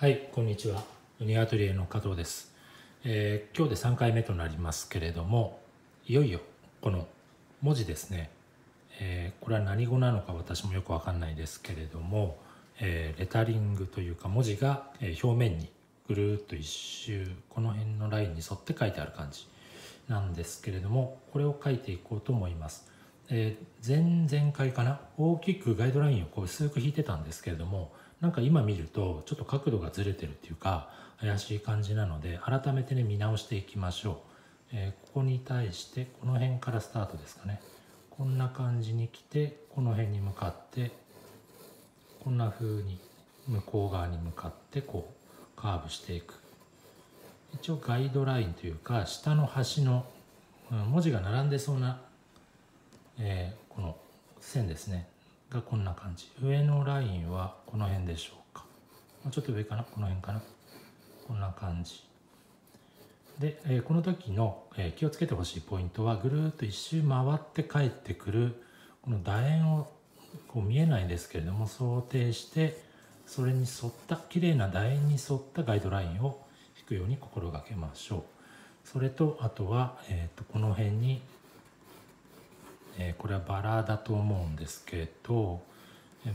はい、こんにちは。ウニアトリエの加藤です。今日で3回目となりますけれども、いよいよこの文字ですね、これは何語なのか私もよくわかんないですけれども、レタリングというか文字が表面にぐるっと一周この辺のラインに沿って書いてある感じなんですけれども、これを書いていこうと思います。前々回かな、大きくガイドラインをこう薄く引いてたんですけれども、なんか今見るとちょっと角度がずれてるっていうか怪しい感じなので、改めてね見直していきましょう。ここに対してこの辺からスタートですかね。こんな感じに来て、この辺に向かってこんな風に向こう側に向かってこうカーブしていく。一応ガイドラインというか下の端の文字が並んでそうな、この線ですねがこんな感じ。上のラインはこの辺でしょうか。もうちょっと上かな、この辺かな、こんな感じで、この時の、気をつけてほしいポイントは、ぐるっと一周回って帰ってくるこの楕円をこう見えないんですけれども想定して、それに沿った綺麗な楕円に沿ったガイドラインを引くように心がけましょう。それとあとは、この辺に、これはバラだと思うんですけど、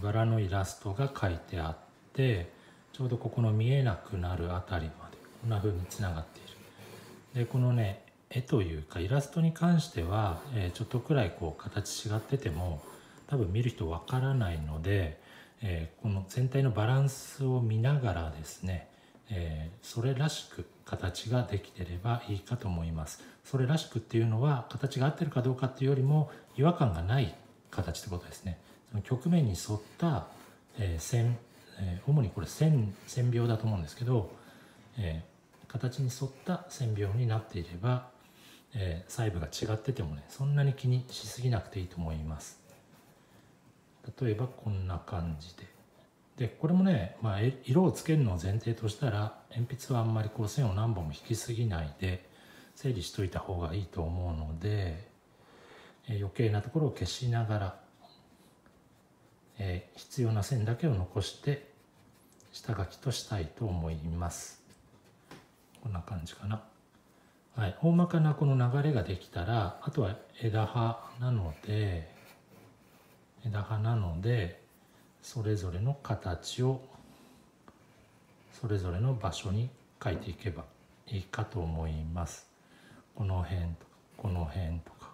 バラのイラストが書いてあって、ちょうどここの見えなくなるあたりまでこんな風につながっている。でこのね絵というかイラストに関しては、ちょっとくらいこう形違ってても多分見る人わからないので、この全体のバランスを見ながらですね、それらしく形ができてればいいかと思います。それらしくっていうのは形が合ってるかどうかっていうよりも違和感がない形ってことですね。その曲面に沿った、線、主にこれ線描だと思うんですけど、形に沿った線描になっていれば、細部が違っててもねそんなに気にしすぎなくていいと思います。例えばこんな感じでこれもね、色をつけるのを前提としたら鉛筆はあんまりこう線を何本も引きすぎないで整理しといた方がいいと思うので、余計なところを消しながら、必要な線だけを残して下書きとしたいと思います。こんな感じかな。はい、大まかなこの流れができたら、あとは枝葉なのでそれぞれの形をそれぞれの場所に書いていけばいいかと思います。この辺とかこの辺とか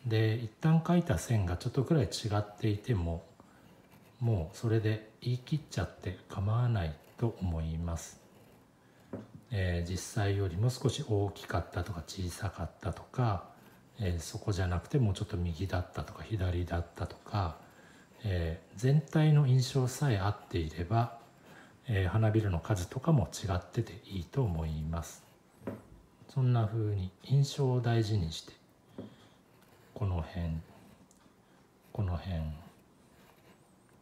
で一旦書いた線がちょっとくらい違っていてももうそれで言い切っちゃって構わないと思います。実際よりも少し大きかったとか小さかったとか、そこじゃなくてもうちょっと右だったとか左だったとか、全体の印象さえ合っていれば、花びらの数とかも違ってていいと思います。そんな風に印象を大事にして、この辺この辺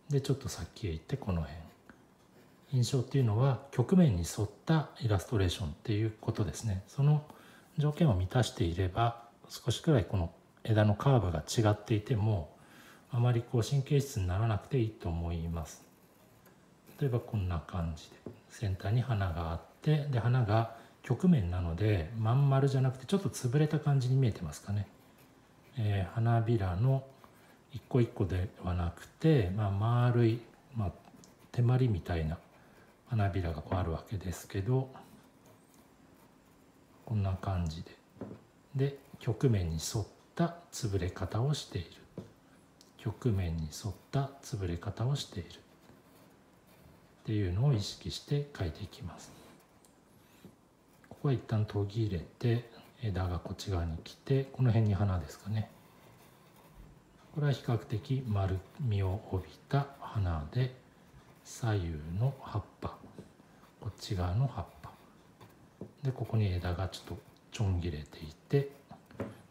でちょっと先へ行ってこの辺、印象っていうのは曲面に沿ったイラストレーションっていうことですね。その条件を満たしていれば少しくらいこの枝のカーブが違っていてもあまりこう神経質にならなくていいと思います。例えばこんな感じで先端に花があって、で花が曲面なのでまん丸じゃなくてちょっと潰れた感じに見えてますかね。花びらの一個一個ではなくて、丸い、手まりみたいな花びらがこうあるわけですけど、こんな感じで曲面に沿った潰れ方をしている。曲面に沿った潰れ方をしているっていうのを意識して書いていきます。ここは一旦途切れて枝がこっち側に来て、この辺に花ですかね。これは比較的丸みを帯びた花で、左右の葉っぱ、こっち側の葉っぱで、ここに枝がちょっとちょん切れていて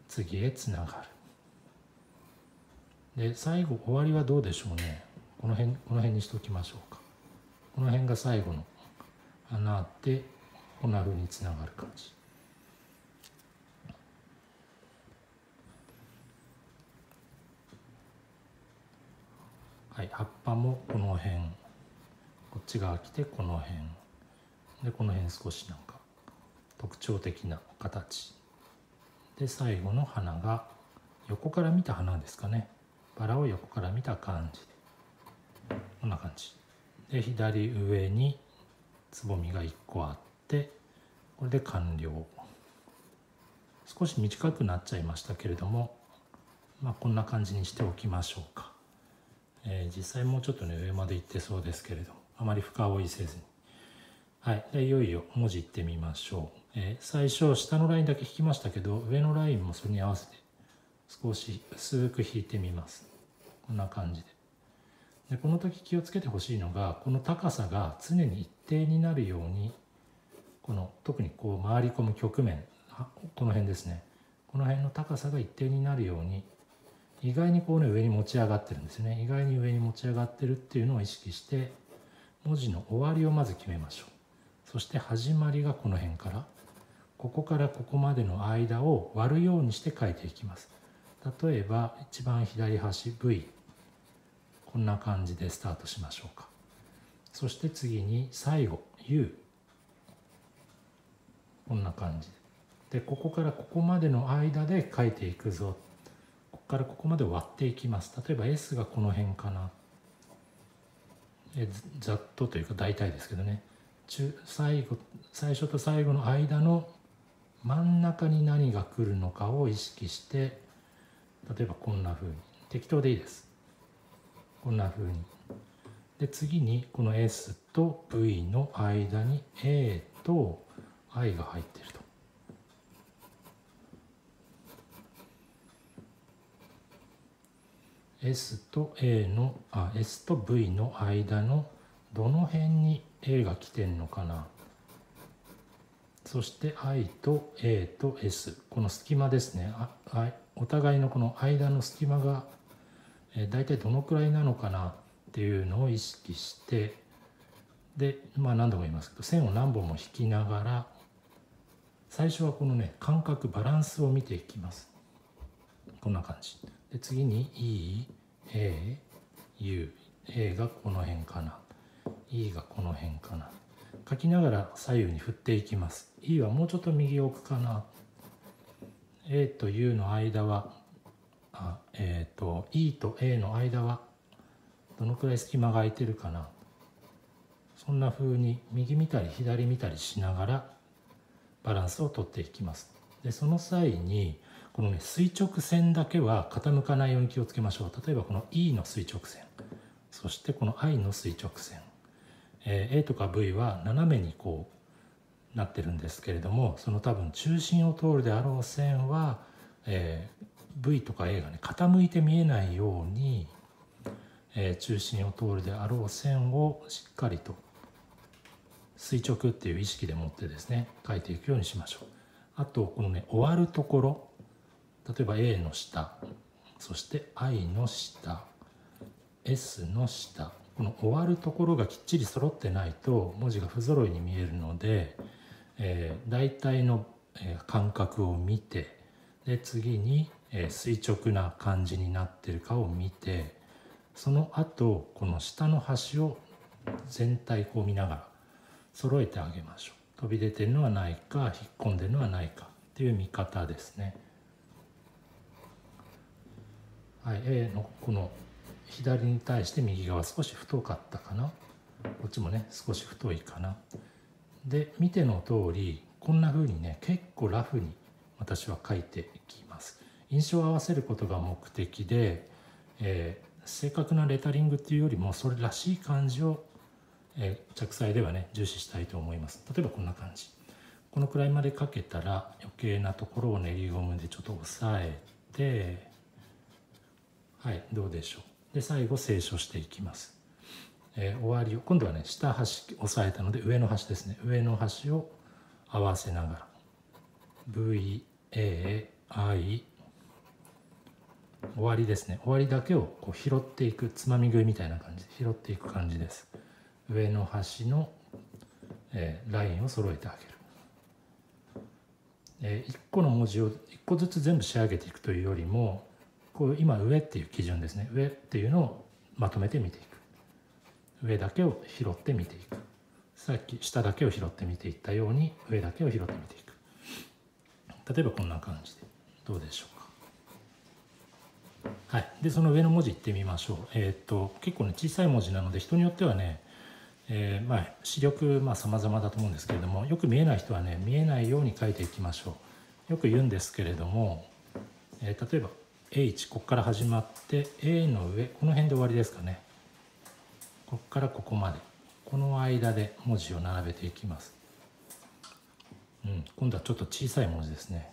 次へつながる。で最後終わりはどうでしょうね。この辺にしておきましょうか。この辺が最後の花でこんな風につながる感じ。はい、葉っぱもこの辺、こっち側来てこの辺、でこの辺少しなんか特徴的な形で、最後の花が横から見た花ですかね。バラを横から見た感じで、こんな感じで左上につぼみが1個あって、これで完了。少し短くなっちゃいましたけれども、こんな感じにしておきましょうか。実際もうちょっとね上まで行ってそうですけれども、あまり深追いせずに。はい、でいよいよ文字いってみましょう。最初下のラインだけ引きましたけど、上のラインもそれに合わせて少し薄く引いてみます。こんな感じで。この時気をつけてほしいのが、この高さが常に一定になるように、この特にこう回り込む曲面、この辺ですね、この辺の高さが一定になるように、意外にこうね上に持ち上がってるんですね。意外に上に持ち上がってるっていうのを意識して、文字の終わりをまず決めましょう。そして始まりがこの辺から、ここからここまでの間を割るようにして書いていきます。例えば一番左端 V、 こんな感じでスタートしましょうか。そして次に最後 U、 こんな感じで、ここからここまでの間で書いていくぞ。ここからここまで割っていきます。例えば S がこの辺かな。ざっとというか大体ですけどね、最初と最後の間の真ん中に何が来るのかを意識して、例えばこんな風に、適当でいいです。こんな風に。で次にこの S と V の間に A と I が入っていると。S と S と V の間のどの辺に A が来てんのかな。そして I と A と S、 この隙間ですね。お互いのこの間の隙間が大体どのくらいなのかなっていうのを意識して、で何度も言いますけど、線を何本も引きながら、最初はこのね間隔バランスを見ていきます。こんな感じで、次に E、A、U、A がこの辺かな、 E がこの辺かな、書きながら左右に振っていきます。 E はもうちょっと右奥かな。 A と U の間はE と A の間はどのくらい隙間が空いてるかな。そんな風に右見たり左見たりしながらバランスをとっていきます。でその際にこのね垂直線だけは傾かないように気をつけましょう。例えばこの E の垂直線、そしてこの I の垂直線、A とか V は斜めにこうなってるんですけれども、その多分中心を通るであろう線は、V とか A がね傾いて見えないように、中心を通るであろう線をしっかりと垂直っていう意識でもってですね書いていくようにしましょう。あとこのね終わるところ、例えば A の下、そして I の下、 S の下、この終わるところがきっちり揃ってないと文字が不揃いに見えるので、大体の間隔を見て、で次に垂直な感じになってるかを見て、その後この下の端を全体こう見ながら揃えてあげましょう。飛び出てるのはないか、引っ込んでるのはないかっていう見方ですね。はい、A のこの左に対して右側少し太かったかな、こっちもね少し太いかな。で見ての通りこんな風にね結構ラフに私は書いていきます。印象を合わせることが目的で、正確なレタリングっていうよりもそれらしい感じを、着彩ではね重視したいと思います。例えばこんな感じ、このくらいまで書けたら余計なところを練りゴムでちょっと押さえて、はいどうでしょう。で最後清書していきます。終わりを今度はね下端押さえたので上の端ですね、上の端を合わせながら VAI 終わりですね、終わりだけをこう拾っていく、つまみ食いみたいな感じで拾っていく感じです。上の端の、ラインを揃えてあげる。1個の文字を1個ずつ全部仕上げていくというよりも、こう今上っていう基準ですね、上っていうのをまとめて見ていく、上だけを拾って見ていく、さっき下だけを拾ってみていったように上だけを拾ってみていく。例えばこんな感じでどうでしょうか。はい、でその上の文字いってみましょう。結構ね小さい文字なので人によってはね、視力様々だと思うんですけれども、よく見えない人はね見えないように書いていきましょう。よく言うんですけれども、例えば H ここから始まって A の上この辺で終わりですかね。ここからここまでこの間で文字を並べていきます。今度はちょっと小さい文字ですね。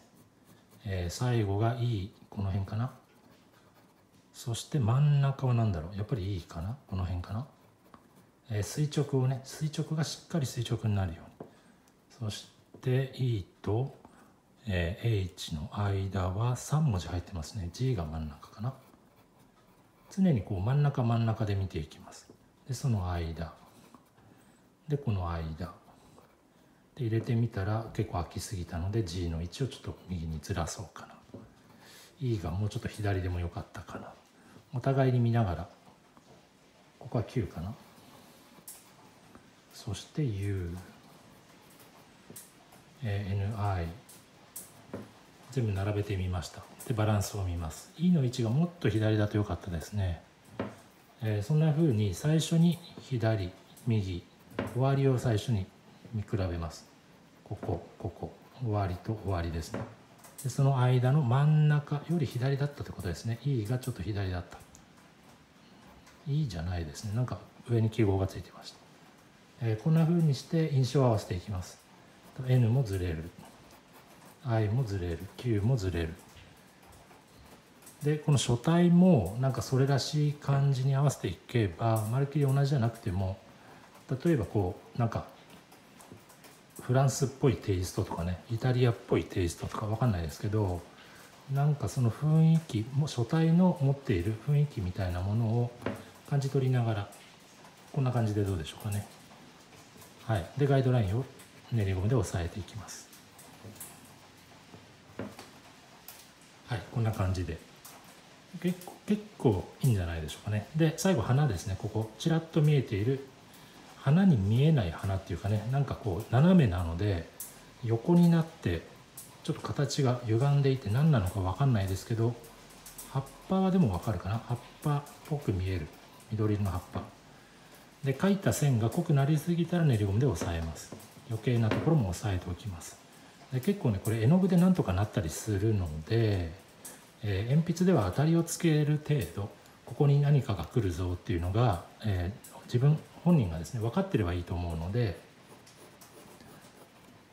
最後が E この辺かな。そして真ん中は何だろう、やっぱり E かな、この辺かな。垂直をね、垂直がしっかり垂直になるように。そして E と、H の間は3文字入ってますね。G が真ん中かな。常にこう真ん中で見ていきます。でその間でこの間で入れてみたら結構空きすぎたので G の位置をちょっと右にずらそうかな。E がもうちょっと左でもよかったかな。お互いに見ながら、ここは9かな。そして U、NI 全部並べてみました。でバランスを見ます。 E の位置がもっと左だとよかったですね。そんな風に最初に左右終わりを最初に見比べます。ここ終わりと終わりですね。でその間の真ん中より左だったということですね。 E がちょっと左だった。 E じゃないですね、なんか上に記号がついてました。こんな風にして印象を合わせていきます。 N もずれる、 I もずれる、 Q もずれる。でこの書体もなんかそれらしい感じに合わせていけばまるっきり同じじゃなくても、例えばこうなんかフランスっぽいテイストとかね、イタリアっぽいテイストとかわかんないですけど、なんかその雰囲気も書体の持っている雰囲気みたいなものを感じ取りながら、こんな感じでどうでしょうかね。はい、でガイドラインを練りゴムで押さえていきます。はい、こんな感じで結構いいんじゃないでしょうかね。で最後花ですね。ここちらっと見えている花に見えない花っていうかね、なんかこう斜めなので横になってちょっと形が歪んでいて何なのか分かんないですけど、葉っぱはでも分かるかな。葉っぱっぽく見える緑色の葉っぱで、描いた線が濃くなりすぎたら練りゴムで押さえます。余計なところも押さえておきます。で結構ねこれ絵の具でなんとかなったりするので、鉛筆では当たりをつける程度、ここに何かが来るぞっていうのが、本人がですね分かってればいいと思うので、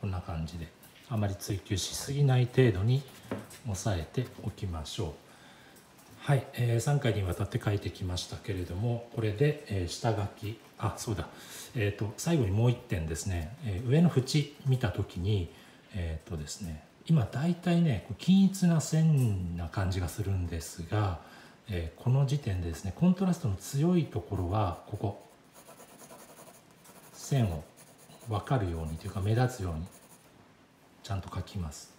こんな感じであまり追求しすぎない程度に押さえておきましょう。はい、3回にわたって書いてきましたけれども、これで、下書きそうだ、最後にもう1点ですね、上の縁見た時にですね、今だいたいね均一な線な感じがするんですが、この時点でですねコントラストの強いところはここ線を分かるようにというか目立つようにちゃんと描きます。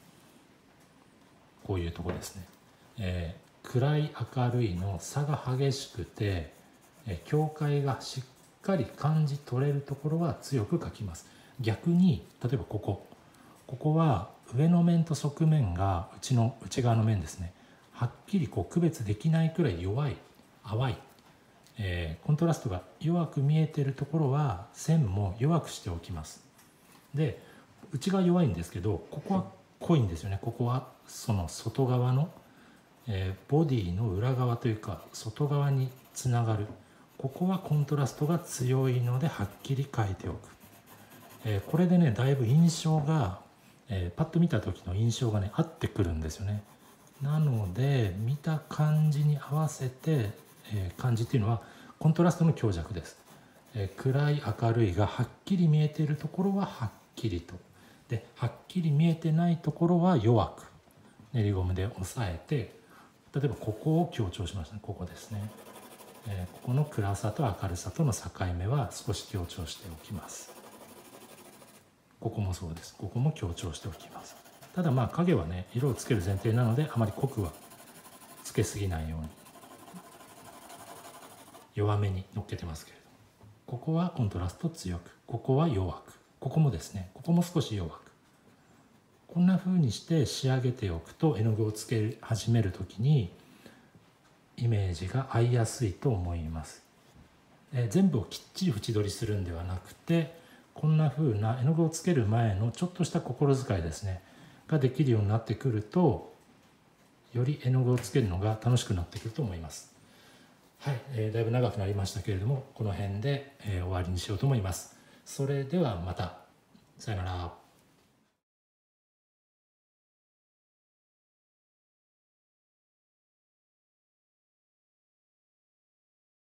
こういうところですね、暗い明るいの差が激しくて、境界がしっかり感じ取れるところは強く描きます。逆に例えばここは上の面と側面が内側の面ですね、はっきりこう区別できないくらい淡い、コントラストが弱く見えているところは線も弱くしておきます。で内側弱いんですけど、ここは濃いんですよね。ここはその外側の、ボディの裏側というか外側につながる、ここはコントラストが強いのではっきり描いておく。これでねだいぶ印象が、パッと見た時の印象がね合ってくるんですよね。なので見た感じに合わせて、感じっていうのはコントラストの強弱です。暗い明るいがはっきり見えているところははっきりと、ではっきり見えてないところは弱く練りゴムで押さえて、例えばここを強調しましたね。ここですね、ここの暗さと明るさとの境目は少し強調しておきます。ここもそうです。ここも強調しておきます。ただ影はね色をつける前提なのであまり濃くはつけすぎないように弱めにのっけてますけれども、ここはコントラスト強く、ここは弱く、ここもですね、ここも少し弱く、こんな風にして仕上げておくと絵の具をつけ始める時にイメージが合いやすいと思います。全部をきっちり縁取りするんではなくて、こんな風な絵の具をつける前のちょっとした心遣いですねができるようになってくると、より絵の具をつけるのが楽しくなってくると思います。はい、だいぶ長くなりましたけれども、この辺で、終わりにしようと思います。それではまた。さよなら。